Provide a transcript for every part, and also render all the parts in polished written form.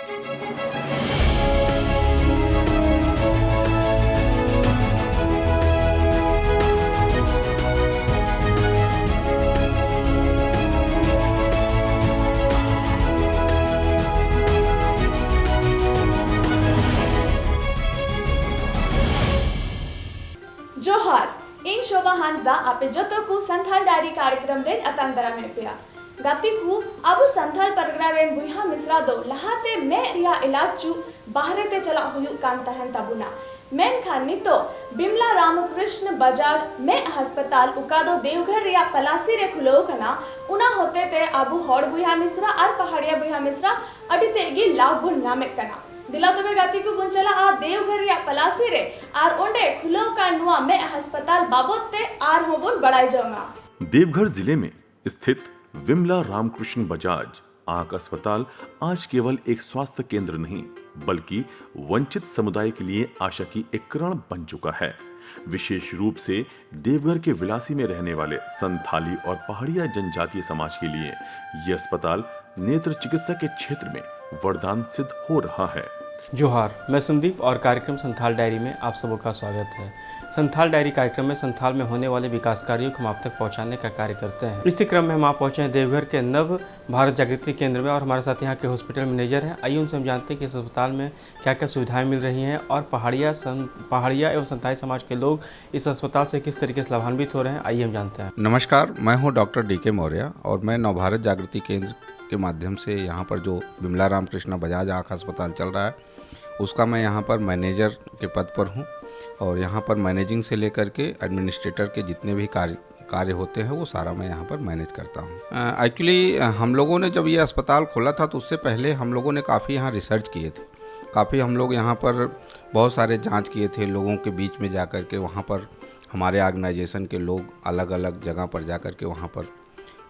जोहार इन शोभा हांसदा आपे जतो को संथाल डायरी कार्यक्रम रे अतंग दरा में पिया गाती को अबु संथाल परगना रेन बुहा मिश्रा दो लहाते में रिया इलाज चु बाहरे ते चला हुयु कान तहन तबुना मेन खान नितो बिमला रामकृष्ण बजाज में अस्पताल उकादो देवघर रिया पलासी रे खुलो कना उना होते ते अबु हड़ बुहा मिश्रा और पहाड़िया बुहा मिश्रा अडिते गी लाभ बुन नामे कना दिला तबे गाती को बुंचला आ देवघर या पलासी रे आर ओंडे खुलो का नुआ में अस्पताल बाबोते आर होबुन बढ़ाई जाऊंगा। देवघर जिले में स्थित विमला रामकृष्ण बजाज आंख अस्पताल आज केवल एक स्वास्थ्य केंद्र नहीं बल्कि वंचित समुदाय के लिए आशा की एक किरण बन चुका है। विशेष रूप से देवघर के विलासी में रहने वाले संथाली और पहाड़िया जनजातीय समाज के लिए यह अस्पताल नेत्र चिकित्सा के क्षेत्र में वरदान सिद्ध हो रहा है। जोहार, मैं संदीप और कार्यक्रम संथाल डायरी में आप सबों का स्वागत है। संथाल डायरी कार्यक्रम में संथाल में होने वाले विकास कार्यों को हम आप तक पहुंचाने का कार्य करते हैं। इसी क्रम में हम आप पहुंचे हैं देवघर के नव भारत जागृति केंद्र में और हमारे साथ यहाँ के हॉस्पिटल मैनेजर हैं। आइए उनसे हम जानते हैं कि इस अस्पताल में क्या क्या सुविधाएं मिल रही हैं और पहाड़िया एवं संथाली समाज के लोग इस अस्पताल से किस तरीके से लाभान्वित हो रहे हैं। आइए हम जानते हैं। नमस्कार, मैं हूँ डॉक्टर डी के मौर्य और मैं नव भारत जागृति केंद्र के माध्यम से यहाँ पर जो विमला रामकृष्ण बजाज आँख अस्पताल चल रहा है उसका मैं यहाँ पर मैनेजर के पद पर हूँ और यहाँ पर मैनेजिंग से लेकर के एडमिनिस्ट्रेटर के जितने भी कार्य होते हैं वो सारा मैं यहाँ पर मैनेज करता हूँ। एक्चुअली हम लोगों ने जब ये अस्पताल खोला था तो उससे पहले हम लोगों ने काफ़ी यहाँ रिसर्च किए थे। काफ़ी हम लोग यहाँ पर बहुत सारे जाँच किए थे लोगों के बीच में जा कर के। वहाँ पर हमारे ऑर्गेनाइजेशन के लोग अलग अलग जगह पर जा कर के वहाँ पर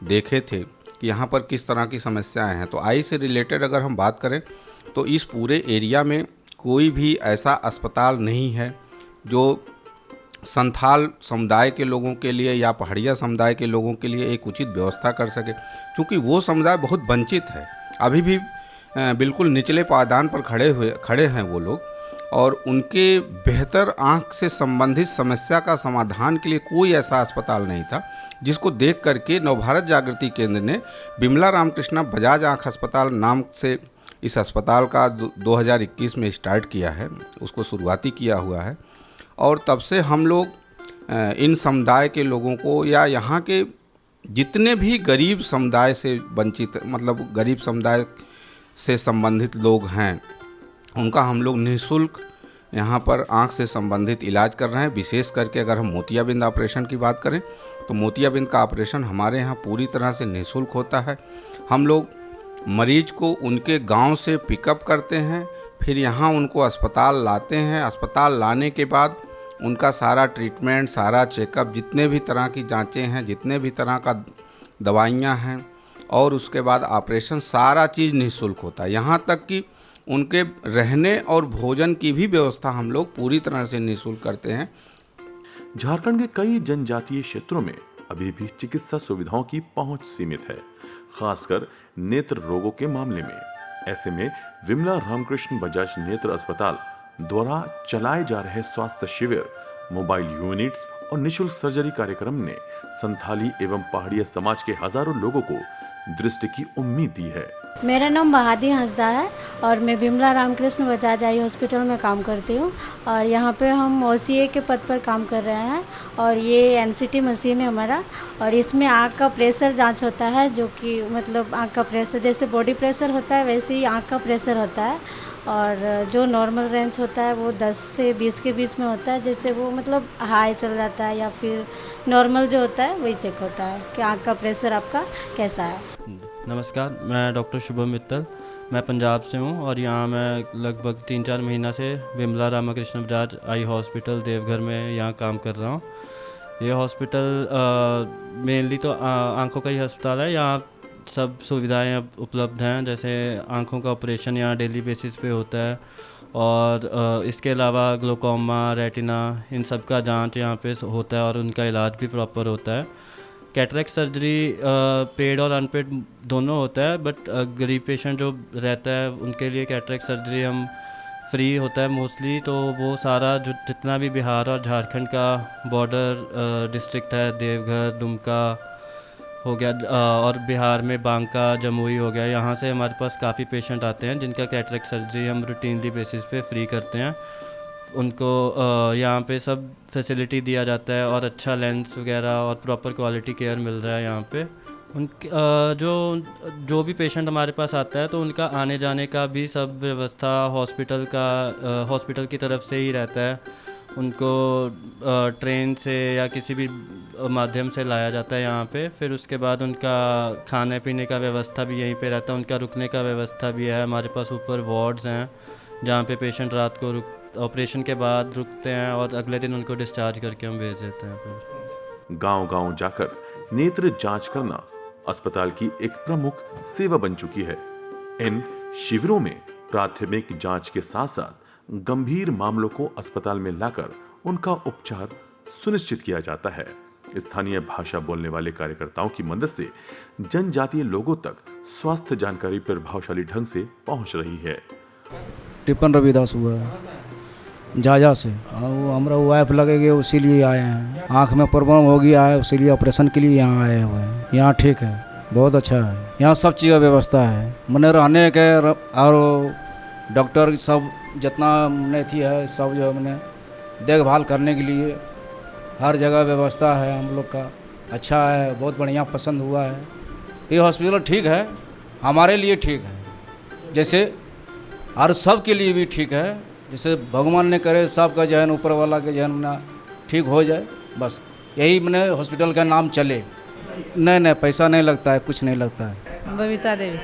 देखे थे कि यहाँ पर किस तरह की समस्याएं हैं। तो आई से रिलेटेड अगर हम बात करें तो इस पूरे एरिया में कोई भी ऐसा अस्पताल नहीं है जो संथाल समुदाय के लोगों के लिए या पहाड़िया समुदाय के लोगों के लिए एक उचित व्यवस्था कर सके, क्योंकि वो समुदाय बहुत वंचित है। अभी भी बिल्कुल निचले पायदान पर खड़े हैं वो लोग और उनके बेहतर आँख से संबंधित समस्या का समाधान के लिए कोई ऐसा अस्पताल नहीं था, जिसको देख करके नवभारत जागृति केंद्र ने विमला रामकृष्ण बजाज आँख अस्पताल नाम से इस अस्पताल का 2021 में स्टार्ट किया है, उसको शुरुआती किया हुआ है। और तब से हम लोग इन समुदाय के लोगों को या यहाँ के जितने भी गरीब समुदाय से वंचित मतलब गरीब समुदाय से संबंधित लोग हैं उनका हम लोग निःशुल्क यहाँ पर आँख से संबंधित इलाज कर रहे हैं। विशेष करके अगर हम मोतियाबिंद ऑपरेशन की बात करें तो मोतियाबिंद का ऑपरेशन हमारे यहाँ पूरी तरह से निःशुल्क होता है। हम लोग मरीज को उनके गांव से पिकअप करते हैं, फिर यहाँ उनको अस्पताल लाते हैं। अस्पताल लाने के बाद उनका सारा ट्रीटमेंट, सारा चेकअप, जितने भी तरह की जांचें हैं, जितने भी तरह का दवाइयाँ हैं और उसके बाद ऑपरेशन, सारा चीज़ निःशुल्क होता है। यहाँ तक कि उनके रहने और भोजन की भी व्यवस्था हम लोग पूरी तरह से निःशुल्क करते हैं। झारखंड के कई जनजातीय क्षेत्रों में अभी भी चिकित्सा सुविधाओं की पहुंच सीमित है, खासकर नेत्र रोगों के मामले में। ऐसे में विमला रामकृष्ण बजाज नेत्र अस्पताल द्वारा चलाए जा रहे स्वास्थ्य शिविर, मोबाइल यूनिट्स और निःशुल्क सर्जरी कार्यक्रम ने संथाली एवं पहाड़िया समाज के हजारों लोगों को दृष्टि की उम्मीद दी है। मेरा नाम बहादी हंसदा है और मैं विमला रामकृष्ण बजाज आई हॉस्पिटल में काम करती हूँ और यहाँ पे हम OCA के पद पर काम कर रहे हैं और ये NCT मशीन है हमारा और इसमें आँख का प्रेशर जांच होता है, जो कि मतलब आँख का प्रेशर जैसे बॉडी प्रेशर होता है वैसे ही आँख का प्रेशर होता है और जो नॉर्मल रेंज होता है वो 10 से 20 के बीच में होता है। जैसे वो मतलब हाई चल जाता है या फिर नॉर्मल जो होता है वही चेक होता है कि आँख का प्रेशर आपका कैसा है। नमस्कार, मैं डॉक्टर शुभम मित्तल, मैं पंजाब से हूँ और यहाँ मैं लगभग 3-4 महीना से विमला रामकृष्ण बजाज आई हॉस्पिटल देवघर में यहाँ काम कर रहा हूँ। ये हॉस्पिटल मेनली तो आँखों का ही अस्पताल है। यहाँ सब सुविधाएं उपलब्ध हैं, जैसे आँखों का ऑपरेशन यहाँ डेली बेसिस पे होता है और इसके अलावा ग्लोकोमा, रेटिना, इन सब का जांच यहाँ पे होता है और उनका इलाज भी प्रॉपर होता है। कैटरेक्ट सर्जरी पेड और अनपेड दोनों होता है, बट गरीब पेशेंट जो रहता है उनके लिए कैटरेक्ट सर्जरी हम फ्री होता है मोस्टली। तो वो सारा जो जितना भी बिहार और झारखंड का बॉर्डर डिस्ट्रिक्ट है, देवघर, दुमका हो गया, और बिहार में बांका, जमुई हो गया, यहाँ से हमारे पास काफ़ी पेशेंट आते हैं जिनका कैटरेक्ट सर्जरी हम रूटीनली बेसिस पे फ्री करते हैं। उनको यहाँ पे सब फैसिलिटी दिया जाता है और अच्छा लेंस वगैरह और प्रॉपर क्वालिटी केयर मिल रहा है यहाँ पे। उनके जो भी पेशेंट हमारे पास आता है तो उनका आने जाने का भी सब व्यवस्था हॉस्पिटल की तरफ से ही रहता है। उनको ट्रेन से या किसी भी माध्यम से लाया जाता है यहाँ पे। फिर उसके बाद उनका खाने पीने का व्यवस्था भी यहीं पे रहता है, उनका रुकने का व्यवस्था भी है। हमारे पास ऊपर वार्ड्स हैं जहाँ पे पेशेंट रात को ऑपरेशन के बाद रुकते हैं और अगले दिन उनको डिस्चार्ज करके हम भेज देते हैं। फिर गांव-गांव जाकर नेत्र जांच करना अस्पताल की एक प्रमुख सेवा बन चुकी है। इन शिविरों में प्राथमिक जांच के साथ साथ गंभीर मामलों को अस्पताल में लाकर उनका उपचार सुनिश्चित किया जाता है। स्थानीय भाषा बोलने वाले कार्यकर्ताओं की मदद से जनजातीय लोगों तक स्वास्थ्य जानकारी प्रभावशाली ढंग से पहुंच रही है। टिप्पण रविदास हुआ जाजा से, वो हमारा वाइफ लगेगी उसीलिए आए हैं। आँख में प्रॉब्लम हो गया है उसीलिए ऑपरेशन के लिए यहाँ आए हुए हैं। यहाँ ठीक है, बहुत अच्छा है, यहाँ सब चीज़ का व्यवस्था है। मैंने रहने के और डॉक्टर सब जितना मैंने थी है सब जो मैंने देखभाल करने के लिए हर जगह व्यवस्था है हम लोग का। अच्छा है, बहुत बढ़िया पसंद हुआ है। ये हॉस्पिटल ठीक है, हमारे लिए ठीक है, जैसे और सब के लिए भी ठीक है। जैसे भगवान ने करे सबका जहन ऊपर वाला के जहन ना ठीक हो जाए, बस यही मैंने हॉस्पिटल का नाम चले। नहीं पैसा नहीं लगता है, कुछ नहीं लगता है। बबीता देवी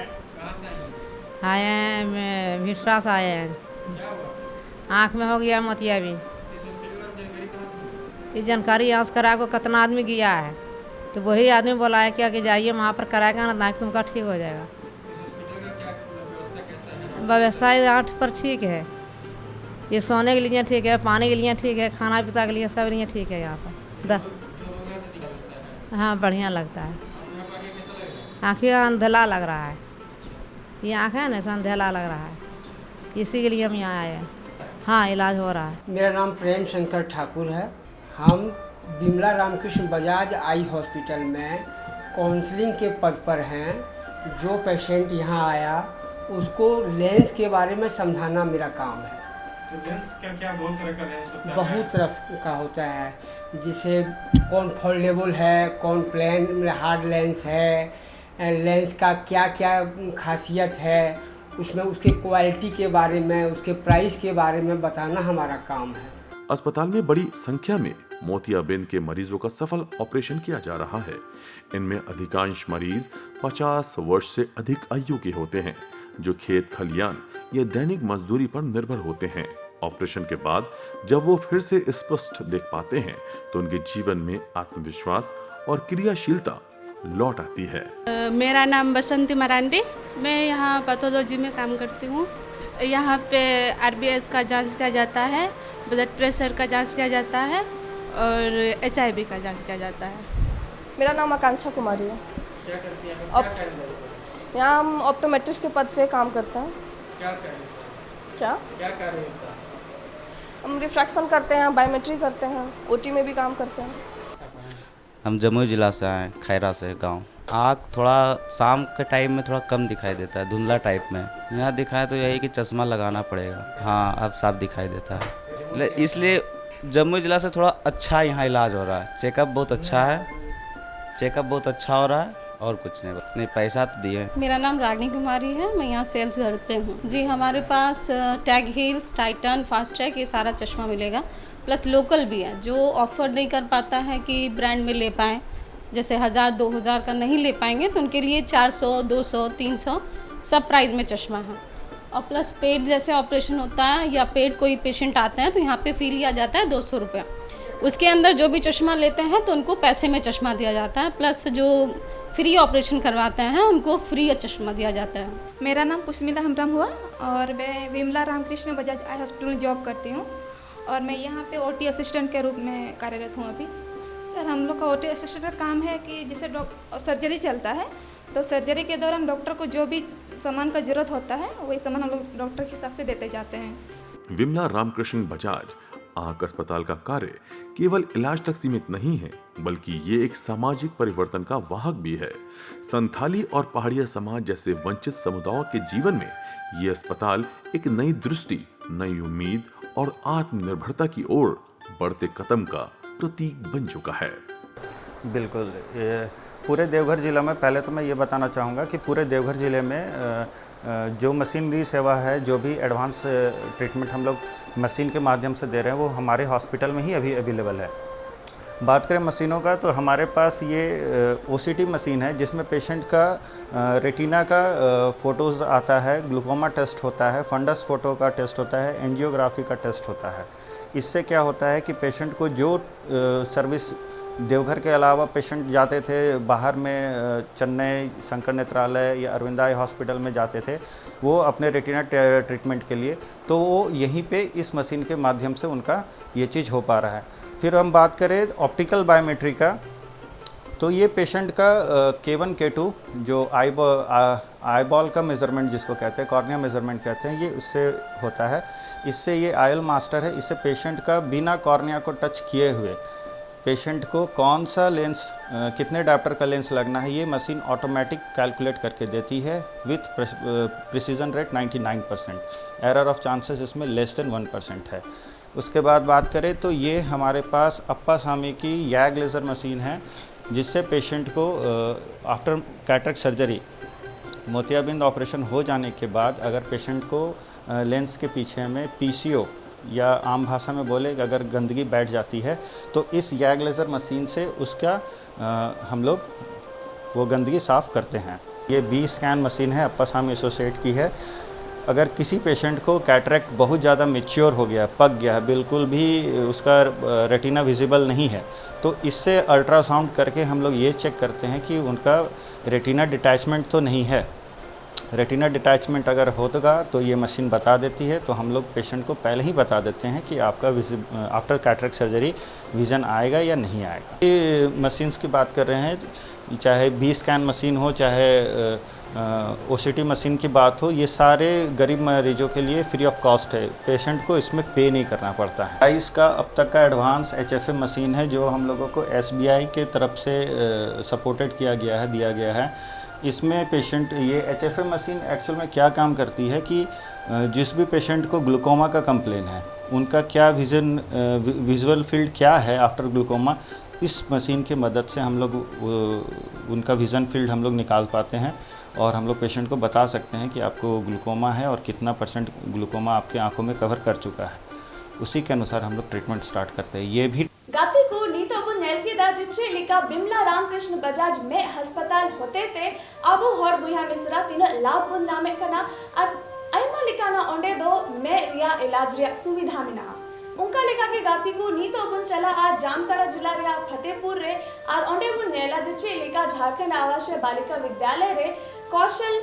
आए हैं, मैं भिटरा से आए हैं। आँख में हो गया मोतियाबिंद। ये जानकारी यहाँ से करा को कितना आदमी गया है, तो वही आदमी बोला है क्या कि जाइए वहाँ पर कराएगा ना, तुमका ठीक हो जाएगा। व्यवस्था यहाँ पर ठीक है, ये सोने के लिए ठीक है, पानी के लिए ठीक है, खाना पीता के लिए सब लिए ठीक है यहाँ पर। हाँ बढ़िया लगता है। आँखें अंधेला लग रहा है, ये आँख है ना ऐसा अंधेला लग रहा है, इसी के लिए हम यहाँ आए हैं। हाँ इलाज हो रहा है। मेरा नाम प्रेम शंकर ठाकुर है। हम बिमला रामकृष्ण बजाज आई हॉस्पिटल में काउंसलिंग के पद पर हैं। जो पेशेंट यहाँ आया उसको लेंस के बारे में समझाना मेरा काम है। तो लेंस क्या बहुत तरह का लेंस होता है? बहुत तरह का होता है, जैसे कौन फोल्डेबल है, कौन प्लेन हार्ड लेंस है, लेंस का क्या क्या खासियत है, उसमें उसके क्वालिटी के बारे में, उसके प्राइस के बारे में बताना हमारा काम है। अस्पताल में बड़ी संख्या में मोतियाबिंद के मरीजों का सफल ऑपरेशन किया जा रहा है। इनमें अधिकांश मरीज 50 वर्ष से अधिक आयु के होते हैं, जो खेत खलियान या दैनिक मजदूरी पर निर्भर होते हैं। ऑपरेशन के बाद जब वो फिर से स्पष्ट देख पाते हैं तो उनके जीवन में आत्मविश्वास और क्रियाशीलता लौट आती है। मेरा नाम बसंती मरांडी, मैं यहाँ पैथोलॉजी में काम करती हूँ। यहाँ पे आरबीएस का जांच किया जाता है, ब्लड प्रेशर का जांच किया जाता है और HIV का जांच किया जाता है। मेरा नाम आकांक्षा कुमारी है। क्या करती हैं? यहाँ हम ऑप्टोमेट्रिस्ट के पद पे काम करते हैं। क्या कार्य? क्या कार्य होता है? हम रिफ्रैक्शन करते हैं, बायोमेट्री करते हैं, OT में भी काम करते हैं। हम जमुई जिला से आए, खैरा से गांव। आँख थोड़ा शाम के टाइम में थोड़ा कम दिखाई देता है, धुंधला टाइप में। यहाँ दिखाए तो यही कि चश्मा लगाना पड़ेगा। हाँ अब साफ दिखाई देता है, इसलिए जमुई जिला से थोड़ा अच्छा यहाँ इलाज हो रहा है। चेकअप बहुत अच्छा है, चेकअप बहुत अच्छा हो रहा है और कुछ नहीं पैसा तो दिए। मेरा नाम रागिनी कुमारी है, मैं यहाँ सेल्स घर पे हूँ। जी हमारे पास TAG Heuer, Titan, Fastrack ये सारा चश्मा मिलेगा, प्लस लोकल भी है। जो ऑफर नहीं कर पाता है कि ब्रांड में ले पाएँ, जैसे 1000-2000 का नहीं ले पाएंगे तो उनके लिए 400, 200, 300 सब प्राइस में चश्मा है। और प्लस पेट जैसे ऑपरेशन होता है या पेट कोई पेशेंट आते हैं तो यहाँ पे फी लिया जाता है 200 रुपये। उसके अंदर जो भी चश्मा लेते हैं तो उनको पैसे में चश्मा दिया जाता है, प्लस जो फ्री ऑपरेशन करवाते हैं उनको फ्री चश्मा दिया जाता है। मेरा नाम पुष्मिता हमराम हुआ और मैं विमला रामकृष्ण बजाज आई हॉस्पिटल में जॉब करती हूँ और मैं यहाँ पे OT असिस्टेंट के रूप में कार्यरत हूँ अभी। सर हम लोग का ओटी असिस्टेंट का काम है कि जैसे सर्जरी चलता है तो सर्जरी के दौरान डॉक्टर को जो भी सामान का जरूरत होता है वही सामान हम लोग डॉक्टर के हिसाब से देते जाते हैं। विमला रामकृष्ण बजाज आंख अस्पताल का कार्य केवल इलाज तक सीमित नहीं है, बल्कि ये एक सामाजिक परिवर्तन का वाहक भी है। संथाली और पहाड़िया समाज जैसे वंचित समुदायों के जीवन में ये अस्पताल एक नई दृष्टि, नई उम्मीद और आत्मनिर्भरता की ओर बढ़ते कदम का प्रतीक बन चुका है। बिल्कुल, पूरे देवघर ज़िला में पहले तो मैं ये बताना चाहूँगा कि पूरे देवघर ज़िले में जो मशीनरी सेवा है, जो भी एडवांस ट्रीटमेंट हम लोग मशीन के माध्यम से दे रहे हैं वो हमारे हॉस्पिटल में ही अभी अवेलेबल है। बात करें मशीनों का तो हमारे पास ये OCT मशीन है जिसमें पेशेंट का रेटिना का फ़ोटोज़ आता है, ग्लूकोमा टेस्ट होता है, फंडस फ़ोटो का टेस्ट होता है, एंजियोग्राफी का टेस्ट होता है। इससे क्या होता है कि पेशेंट को जो सर्विस देवघर के अलावा पेशेंट जाते थे बाहर में, चेन्नई शंकर नेत्रालय या अरविंदाई हॉस्पिटल में जाते थे वो अपने रेटिना ट्रीटमेंट के लिए, तो वो यहीं पे इस मशीन के माध्यम से उनका ये चीज़ हो पा रहा है। फिर हम बात करें ऑप्टिकल बायोमेट्री का, तो ये पेशेंट का K1 K2 जो आई बॉल का मेज़रमेंट जिसको कहते हैं, कॉर्निया मेज़रमेंट कहते हैं, ये उससे होता है। इससे ये IOL मास्टर है, इससे पेशेंट का बिना कॉर्निया को टच किए हुए पेशेंट को कौन सा लेंस, कितने डायप्टर का लेंस लगना है, ये मशीन ऑटोमेटिक कैलकुलेट करके देती है with precision rate 99%। Error of chances इसमें लेस देन 1% है। उसके बाद बात करें तो ये हमारे पास अप्पा स्वामी की YAG लेज़र मशीन है जिससे पेशेंट को आफ्टर कैटरेक्ट सर्जरी, मोतियाबिंद ऑपरेशन हो जाने के बाद अगर पेशेंट को लेंस के पीछे में PCO या आम भाषा में बोले अगर गंदगी बैठ जाती है तो इस YAG लेज़र मशीन से उसका हम लोग वो गंदगी साफ़ करते हैं। ये B स्कैन मशीन है, अप्पा स्वामी एसोसिएट की है। अगर किसी पेशेंट को कैटरेक्ट बहुत ज़्यादा मैच्योर हो गया, पक गया है, बिल्कुल भी उसका रेटिना विजिबल नहीं है, तो इससे अल्ट्रासाउंड करके हम लोग ये चेक करते हैं कि उनका रेटिना डिटैचमेंट तो नहीं है। रेटिना डिटैचमेंट अगर होगा तो ये मशीन बता देती है, तो हम लोग पेशेंट को पहले ही बता देते हैं कि आपका आफ्टर कैटरेक्ट सर्जरी विज़न आएगा या नहीं आएगा। ये मशीन्स की बात कर रहे हैं, चाहे B स्कैन मशीन हो, चाहे OCT मशीन की बात हो, ये सारे गरीब मरीजों के लिए फ्री ऑफ कॉस्ट है, पेशेंट को इसमें पे नहीं करना पड़ता है। इसका अब तक का एडवांस HFA मशीन है जो हम लोगों को SBI के तरफ से सपोर्टेड किया गया है, दिया गया है। इसमें पेशेंट, ये HFA मशीन एक्चुअल में क्या काम करती है कि जिस भी पेशेंट को ग्लूकोमा का कंप्लेन है, उनका क्या विजुअल फील्ड क्या है आफ्टर ग्लूकोमा, इस मशीन की मदद से हम लोग उनका विज़न फील्ड हम लोग निकाल पाते हैं और हम लोग पेशेंट को बता सकते हैं कि आपको ग्लूकोमा है और कितना % ग्लूकोमा आपके आंखों में कवर कर चुका है। उसी के अनुसार हम लोग ट्रीटमेंट स्टार्ट करते हैं। ये भी गातिकु नीतोबु नेलकीदा जिच्चे बिमला रामकृष्ण बजाज में अस्पताल होते थे अबु हर बुया मिश्रा तीन लाभ गुण नामे कना और आयमा लिकाना ओंडे दो में रिया इलाज रिया सुविधा मिना उनका लेखा के गातिकु नीतोबुन चला आज जामताड़ा जिला रिया फतेहपुर रे और ओंडे बुन नेला जिच्चे लिका झारखंड आवासीय बालिका विद्यालय रे कौशल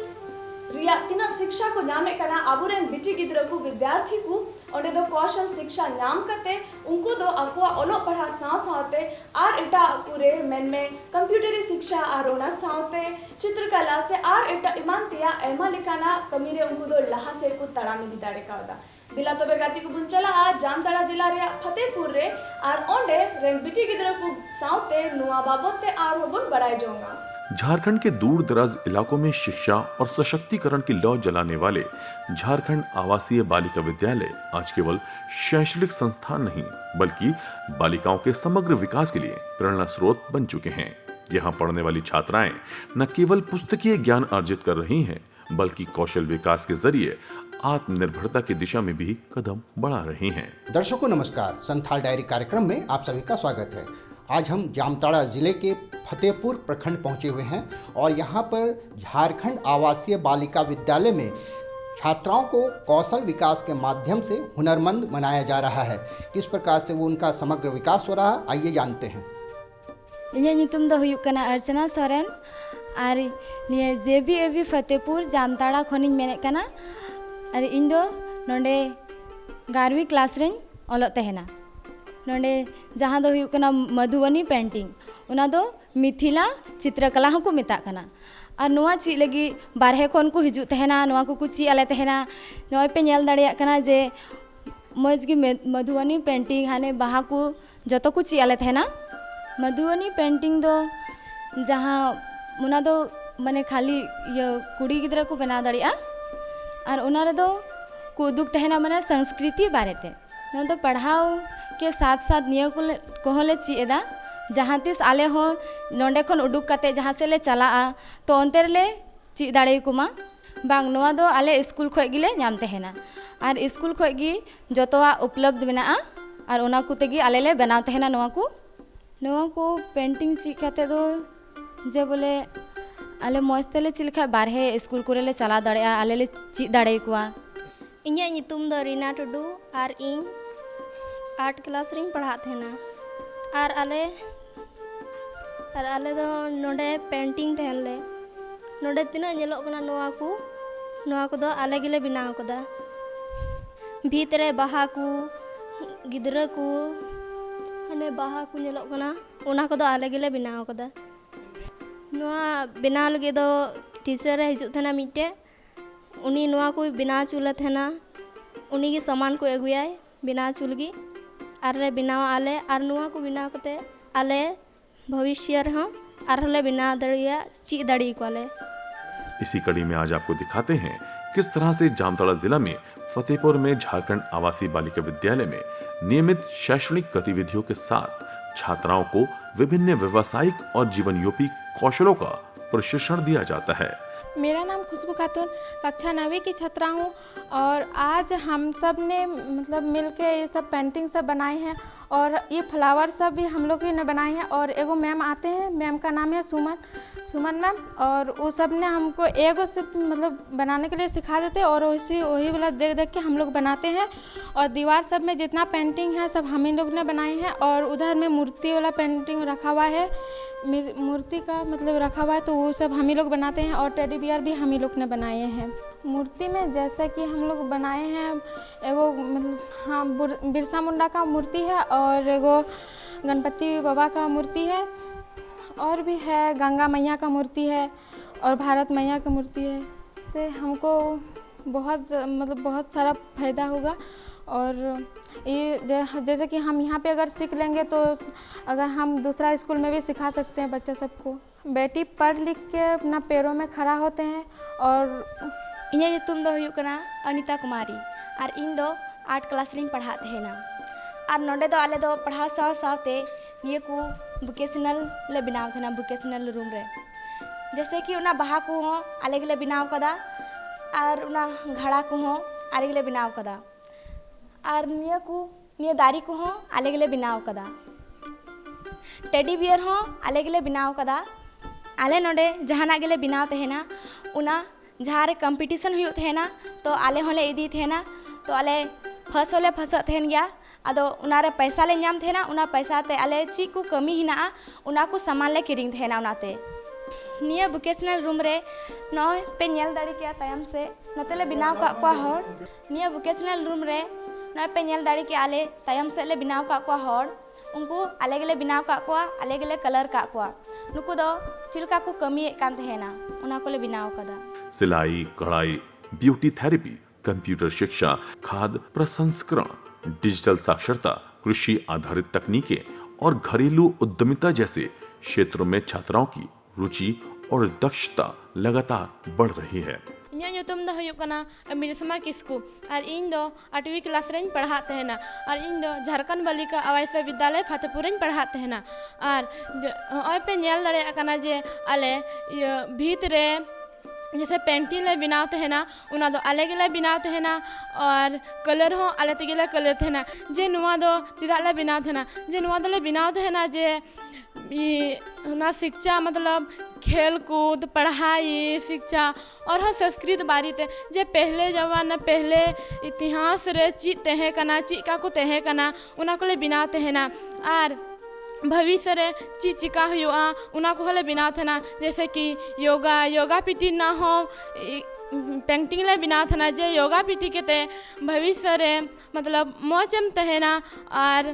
रिया तीना शिक्षा को नामे कना आबुरेन बिटी गिद्र को विद्यार्थी को ओंडे दो कौशल शिक्षा नाम करते उनको दो अकुआ ओलो पढ़ा साव सावते आर इटा पूरे मेन में कंप्यूटरी शिक्षा आरोना सावते चित्रकला से आर इटा इमान तिया एमा लिकाना कमीरे उनको दो लहा से को तड़ा में दिदाड़े का होता दिला तो बेगाती को बुंचला आज जामताड़ा जिला रे फतेहपुर रे आर ओंडे रेन बिटी गिद्र को सावते नुआ बाबोते आर होबुन बढ़ाए जाऊंगा। झारखंड के दूर दराज इलाकों में शिक्षा और सशक्तिकरण की लौ जलाने वाले झारखंड आवासीय बालिका विद्यालय आज केवल शैक्षणिक संस्थान नहीं बल्कि बालिकाओं के समग्र विकास के लिए प्रेरणा स्रोत बन चुके हैं। यहाँ पढ़ने वाली छात्राएं न केवल पुस्तकीय ज्ञान अर्जित कर रही हैं बल्कि कौशल विकास के जरिए आत्मनिर्भरता की दिशा में भी कदम बढ़ा रही हैं। दर्शकों नमस्कार, संथाल डायरी कार्यक्रम में आप सभी का स्वागत है। आज हम जामताड़ा जिले के फतेहपुर प्रखंड पहुंचे हुए हैं और यहाँ पर झारखंड आवासीय बालिका विद्यालय में छात्राओं को कौशल विकास के माध्यम से हुनरमंद बनाया जा रहा है। किस प्रकार से वो उनका समग्र विकास हो रहा है, आइए जानते हैं। इन्हें नितुम दो हुयुक कना अर्चना सोरेन और निये JBAB फतेहपुर जामताड़ा खनिज मेने कना और इन दो नोंडे 11वीं क्लास रें ओलोग तहना नोडे जहाँ दो हुयुक कना मधुबनी पेंटिंग उना दो मिथिला चित्रकला हको मेता कना और नोआ ची लगी बारहे खन को हिजु तहना नोआ को ची आले तहना नोय पे नेल दाड़िया कना जे मज की मधुबनी पेंटिंग हाने बाहा को जतो को ची आले तहना मधुबनी पेंटिंग दो जहाँ उना दो माने खाली ये कुड़ी गिद्रा को बना दाड़िया और उना रे दो को उदुक तहना माने संस्कृति बारेते नों तो पढ़ाओ के साथ साथ निया को ले चीदा जहाँ तीस आले हो नोंडे खन उडुक कते जहाँ से ले चला तो अंते ले ची दाड़े को मा बांग नोआ दो आले स्कूल खोय गिले नाम तहना और स्कूल खोय गी जतवा उपलब्ध मेना और उना को तेगी आले ले बनाव तहना नोआ को पेंटिंग ची कते दो जे बोले आले मस्ते ले चिलखा बारहे स्कूल को ले चला दाड़े आले ले ची दाड़े को इᱧᱟᱹᱜ ᱧᱩᱛᱩᱢ ᱫᱚ रीना टुडू और ᱤᱧ आर्ट क्लास ᱨᱤᱧ ᱯᱟᱲᱦᱟᱜ ᱛᱟᱦᱮᱱᱟ और आले दो नोडे पेंटिंग तहन ले नोडे तिना ñeloग कना नोआ को दो आले गिले बनाव कदा भीत रे बाहा को गिदरा को हने बाहा को ñeloग कना ओना को दो आले गिले बनाव कदा नोआ बनाव लगे दो टीचर रे हिजुग थना मिटे उनी नोआ को बिना चुला थेना उनी की सामान को अगुयाय बिना चुलगी आर बिनाव आले आर नोआ को बिना कते आले भविष्य रह आर ले बिना दड़िया ची दड़ी को आले। इसी कड़ी में आज आपको दिखाते हैं किस तरह से जामताड़ा जिला में फतेहपुर में झारखंड आवासीय बालिका विद्यालय में नियमित शैक्षणिक गतिविधियों के साथ छात्राओं को विभिन्न व्यावसायिक और जीवनयोपी कौशलों का प्रशिक्षण दिया जाता है। मेरा नाम खुशबू खातून कक्षा 9वीं की छात्रा हूँ और आज हम सब ने मतलब मिलके ये सब पेंटिंग सब बनाए हैं और ये फ्लावर सब भी हम लोग ही ने बनाए हैं और एगो मैम आते हैं, मैम का नाम है सुमन मैम और वो सब ने हमको एगो से मतलब बनाने के लिए सिखा देते हैं और वही वाला देख देख के हम लोग बनाते हैं और दीवार सब में जितना पेंटिंग है सब हम ही लोग ने बनाए हैं और उधर में मूर्ति वाला पेंटिंग रखा हुआ है, मूर्ति का मतलब रखा हुआ है तो वो सब हम ही लोग बनाते हैं और टेडी बियर भी हम ही लोग ने बनाए हैं। मूर्ति में जैसे कि हम लोग बनाए हैं एगो मतलब हाँ बिरसा मुंडा का मूर्ति है और एगो गणपति बाबा का मूर्ति है और भी है गंगा मैया का मूर्ति है और भारत मैया का मूर्ति है। इससे हमको बहुत सारा फायदा होगा और ये जैसे कि हम यहाँ पे अगर सीख लेंगे तो अगर हम दूसरा स्कूल में भी सिखा सकते हैं बच्चा सबको। बेटी पढ़ लिख के अपना पैरों में खड़ा होते हैं और इन्हें ᱧᱩᱛᱩᱢ ᱫᱚ ᱦᱩᱭᱩᱜ ᱠᱟᱱᱟ अनिता कुमारी और इन दो आर्ट क्लास ᱨᱤᱧ ᱯᱟᱲᱦᱟᱜ ᱛᱟᱦᱮᱱᱟ और नोडे दो आले दो पढ़ाव साव सावते निये को वोकेशनल ले बनाव तहना वोकेशनल रूम रे जैसे कि उना बाहा को हो आले गिले बनाव कदा और उना घड़ा को हो आले गिले बनाव कदा और निये दारी को हो आले गिले बनाव कदा टेडी बियर हो आले गिले बनाव कदा आले नोडे जहाना गिले बनाव तहना उना जहाँ रे कंपटीशन हुई तहना तो आले होले इदी तहना तो आले फर्स्ट होले फर्स्ट तहन गया अदो उनारे पैसा ले नाम तहना उना पैसा ते आले ची को कमी हिना उना को सामान ले किरिंग तहना उनाते निया वोकेशनल रूम रे नय पे नेल दाड़ी के तायम से नतेले बिनाव का को हर निया वोकेशनल रूम रे नय पे नेल दाड़ी के आले तायम से ले बिनाव का को हर उनको आले गेले बिनाव का को आले गेले कलर का को नुको दो चिलका को कमी कान तहना उना को ले बिनाव कदा सिलाई, कढ़ाई, ब्यूटी थेरेपी, कंप्यूटर शिक्षा, खाद्य प्रसंस्करण, डिजिटल साक्षरता, कृषि आधारित तकनीकें और घरेलू उद्यमिता जैसे क्षेत्रों में छात्राओं की रुचि और दक्षता लगातार बढ़ रही है। इᱧᱟᱹᱜ ᱧᱩᱛᱩᱢ ᱫᱚ ᱦᱩᱭᱩᱜ ᱠᱟᱱᱟ ᱢᱤᱨᱥᱢᱟ ᱠᱤᱥᱠᱩ ᱟᱨ ᱤᱧ ᱫᱚ 8वीं क्लास ᱨᱮᱧ ᱯᱟᱲᱦᱟᱜ ᱛᱟᱦᱮᱱᱟ ᱟᱨ ᱤᱧ ᱫᱚ ᱡᱷᱟᱲᱠᱷᱚᱸᱰ बालिका आवासीय विद्यालय फतेहपुर ᱨᱮᱧ ᱯᱟᱲᱦᱟᱜ ᱛᱟᱦᱮᱱᱟ ᱟᱨ ᱱᱚᱜᱼᱚᱭ ᱯᱮ ᱧᱮᱞ ᱫᱟᱲᱮᱭᱟᱜ ᱠᱟᱱᱟ ᱡᱮ ᱟᱞᱮ ᱵᱷᱤᱛ रे जैसे पेंटिंग ले बनाव तहना उना दो आले गेले बनाव तहना और कलर हो आले तेगेले कलर तहना जे नुआ दो तिदा ले बनाव तहना जे नुआ दो ले बनाव तहना जे ना शिक्षा मतलब खेल कूद पढ़ाई शिक्षा और हाँ संस्कृत बारी ते जे पहले जमाना पहले इतिहास रे चीज तहे कना चिका को तहे कना उना को ले बनाव तहना और भविष्य रे चिका हुआ उना को हले बनाव थना जैसे कि योगा पीटी ना हो पेंटिंग ले बनाव थना जे योगा पीटी के ते भविष्य रे मतलब मौजम तहना और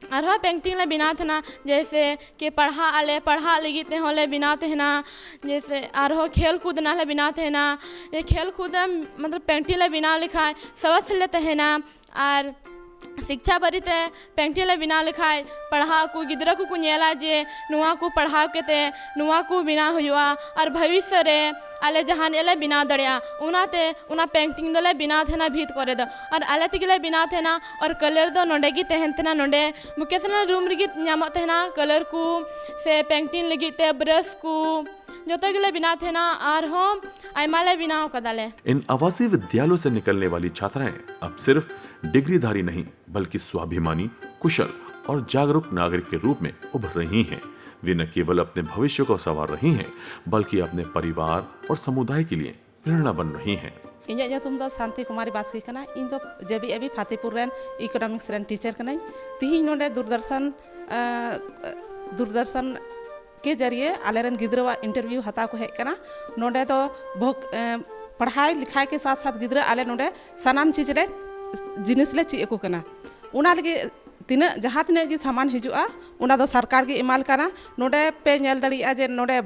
आरहा पेंटिंग ले बिना थे जैसे कि पढ़ा लगी होले बिना थे जैसे आरहो खेल कूद ना ले बिना थे ये खेल कूद मतलब पेंटिंग ले बिना लिखा सबस लेते हैं और शिक्षा बरीते पेंटिंग ले बिना लिखाय पढ़ा को गिदरा को नेला जे नुआ को पढ़ाव केते नुआ को बिना हुआ और भविष्य रे आले जहान एले बिना दड़िया उनाते उना पेंटिंग दले बिना थेना भीत करे दो और आले तिगले बिना थेना और कलर दो नोडे गी तहन थेना नोडे मुकेसना रूम रिगी न्यामो थेना कलर को से पेंटिंग लगी ते ब्रश को जोतो गिले बिना थेना और हम आइमाले बिना कदाले। इन आवासीय विद्यालयों से निकलने वाली छात्राएं अब सिर्फ डिग्रीधारी नहीं बल्कि स्वाभिमानी, कुशल और जागरूक नागरिक के रूप में उभर रही हैं। वे न केवल अपने भविष्य को संवार रही हैं बल्कि अपने परिवार और समुदाय के लिए प्रेरणा बन रही हैं। इन्हें ᱧᱩᱛᱩᱢ ᱫᱚ शांति कुमारी बास्की कना इन दो जेबी एबी फातेपुर रेन इकोनॉमिक्स रेन टीचर कनाई तिहिं नोडे दूरदर्शन के जरिए आलेरन गिद्रवा इंटरव्यू हता को है कना नोडे तो पढ़ाई लिखाई के साथ साथ गिद्र आले नोडे सानाम चीज ले जिनिस ले ची एको कना उना लगे तीना जहाँ तीना की सामान हिजुआ उना दो सरकार की इमाल कना नोडे पे नेल दड़िया जे नोडे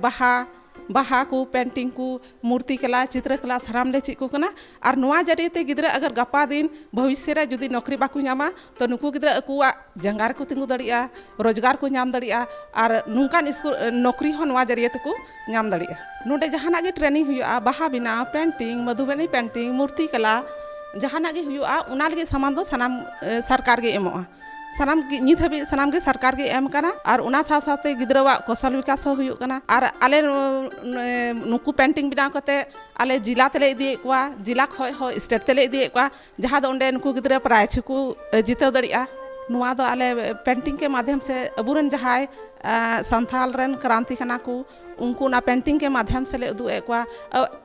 बाहा को पेंटिंग को मूर्ति कला चित्र कला साराम ले चिको कना और नुआ जरिए गिद्रा अगर गपा दिन भविष्य रे जुदी नौकरी बाकू नामा तो नुकू गिद्रा अकुआ जंगार को तिंगु दड़िया रोजगार को नाम दड़िया और नुकान स्कूल नौकरी हो नुआ जरिए तको नाम दड़िया नोडे जहाना के ट्रेनिंग हुआ बाहा बिना पेंटिंग मधुबनी पेंटिंग मूर्ति कला जहाना के हुआ उना लगे सामान दो सनाम सरकार के एमोआ सनाम नित हबी सनाम के सरकार के एम कना और उना साथ साथे गिद्रवा कौशल विकास हो हुई कना और आले नुकु पेंटिंग बिना कते आले जिला तेले इदी कोआ जिला खय हो स्टेट तेले इदी कोआ जहां दो ओंडे नुकु गिद्रा प्राइज को जीते दड़िया नुआ दो आले पेंटिंग के माध्यम से अबुरन जहाय संथाल रन क्रांति कना को उनको ना पेंटिंग के माध्यम से ले उदु एकवा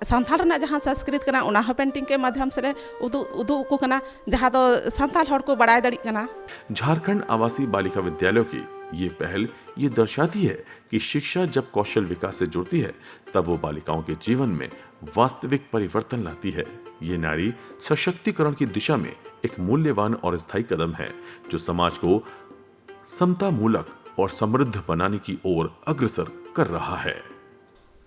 संथाल रना जहां संस्कृत कना उना पेंटिंग के माध्यम से ले उदु को कना जहां दो संथाल हड़ को बढ़ाई दड़ी कना। झारखंड आवासीय बालिका विद्यालयों की ये पहल ये दर्शाती है कि शिक्षा जब कौशल विकास से जुड़ती है तब वो बालिकाओं के जीवन में वास्तविक परिवर्तन लाती है। ये नारी सशक्तिकरण की दिशा में एक मूल्यवान और स्थायी कदम है जो समाज को समता मूलक और समृद्ध बनाने की ओर अग्रसर कर रहा है।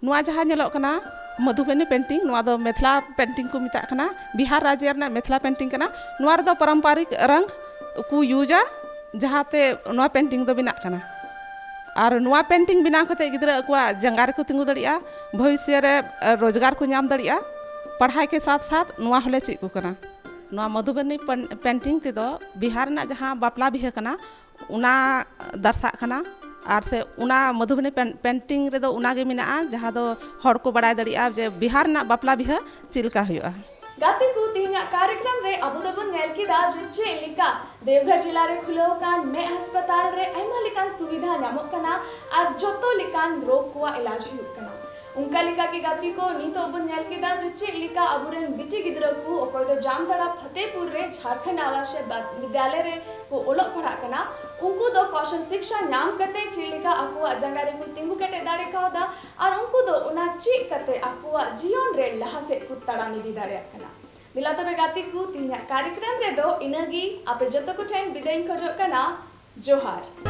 नुआ जहां नेलो कना मधुबनी पेंटिंग नुआ दो मेथला पेंटिंग को मिता कना बिहार राज्य ना मेथला पेंटिंग कना नुआ दो पारंपरिक रंग को यूजा जहाते नुआ पेंटिंग दो बिना कना और नुआ पेंटिंग बिना कते गिद्रा को जंगार को तिंगु दड़िया भविष्य रे रोजगार को नाम दड़िया पढ़ाई के साथ साथ नुआ हले ची को कना नुआ मधुबनी पेंटिंग ते दो बिहार ना जहां बापला बिहे कना उना दर्शा कना और से उना मधुबनी पेंटिंग रे दो उना गे मिना जहां दो हड़ को बड़ाई दड़िया जे बिहार ना बापला बिहे चिलका हुआ गाती को तीना कार्यक्रम रे अबु दबन नेल की दाज जे लिका देवघर जिला रे खुलो कान में अस्पताल रे आइमा लिकान सुविधा नामक कना और जतो लिकान रोग को इलाज हुई कना उनका लिका के गाती को नीतो अबु नेल की दाज जे लिका अबुरेन बिटी गिद्रा को ओकोय दो जामताड़ा फतेहपुर रे झारखंड आवासीय विद्यालय रे को ओलोक पढ़ा कना उनको दो कौशल शिक्षा नाम कते चिलिका अकुआ जंगारे को तिंगु कटे दाड़े कादा और उनको दो उना ची कते अकुआ जीवन रे लहा से को तड़ामी दी दाड़े कना दिला तबे गाती को तीना कार्यक्रम रे दो इनगी आपे जतो को टाइम विदाई खजो कना जोहार।